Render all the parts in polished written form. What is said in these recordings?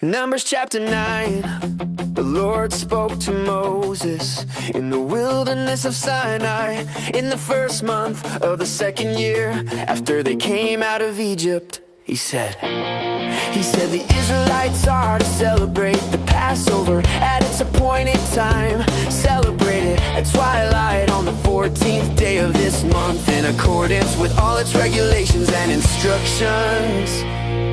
Numbers chapter 9. The Lord spoke to Moses in the wilderness of Sinai in the first month of the second year after they came out of Egypt. He said, the Israelites are to celebrate the Passover at its appointed time. Celebrate it at twilight on the 14th day of this month in accordance with all its regulations and instructions.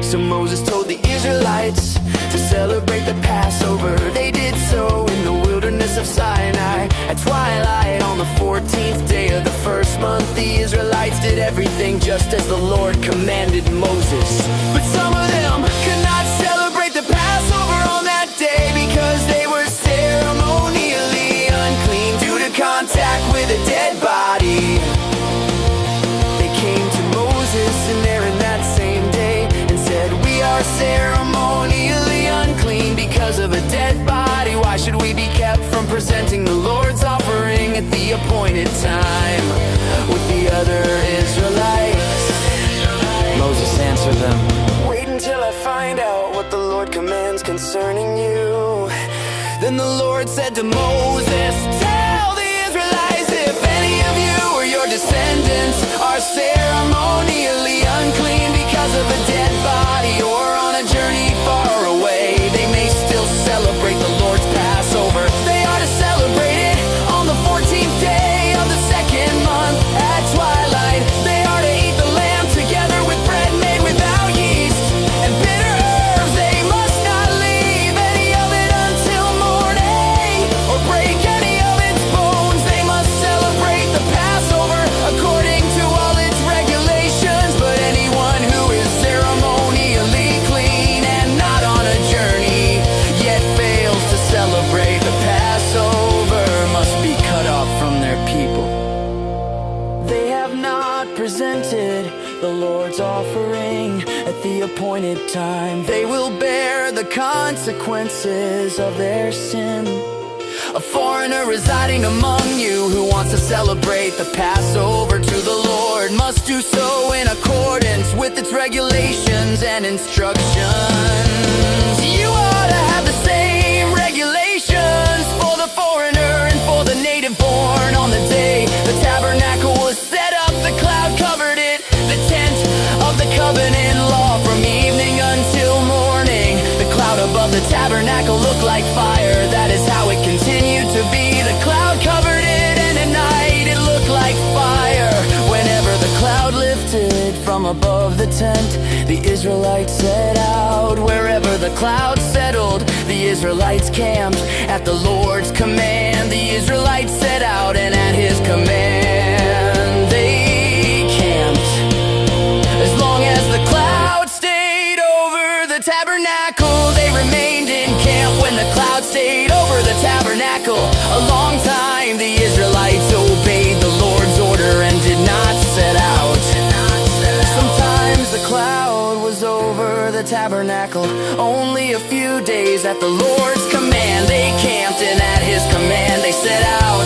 So Moses told the Israelites to celebrate the Passover. They did so in the wilderness of Sinai at twilight on the 14th day of the first month. The Israelites did everything just as the Lord commanded Moses. But some of them could not celebrate the Passover on that day because they were ceremonially unclean due to contact with a dead body. They came to Moses and Aaron that same day and said, "We are ceremonially unclean because of a dead body. Why should we be kept from presenting the Lord's offering at the appointed time with the other Israelites?" Moses answered them, "Wait until I find out what the Lord commands concerning you." Then the Lord said to Moses, "Tell the Israelites, if any of you or your descendants are ceremonially unclean because of a dead body or on a journey far away, they may still celebrate the Lord's Passover. They are to celebrate it on the 14th day of the second month at twilight. They are to eat the lamb together with bread made without yeast and bitter herbs. They must not leave any of it until morning or break any of its bones. They must celebrate the Passover according to all its regulations. But anyone who is ceremonially clean and not on a journey yet fails to celebrate the Passover must be cut off from their people. They have not presented the Lord's offering at the appointed time. They will bear the consequences of their sin. A foreigner residing among you who wants to celebrate the Passover to the Lord must do so in accordance with its regulations and instructions. You ought to have the same regulations for the foreigner and for the native born. On the day the tabernacle was set up, the cloud covered it, the tent of the covenant law. From evening until morning, the cloud above the tabernacle looked like fire. That is how it continued to be. The cloud covered it, and at night it looked like fire. Whenever the cloud lifted from above the tent, the Israelites set out. Wherever the cloud settled, the Israelites camped. At the Lord's command, the Israelites set out, and at His command they camped. As long as the cloud stayed over the tabernacle, they remained in camp. When the cloud stayed over the tabernacle a long time, the Israelites obeyed the Lord's order and did not set out. Sometimes the cloud was over the tabernacle only a few days. At the Lord's command they camped, and at His command they set out.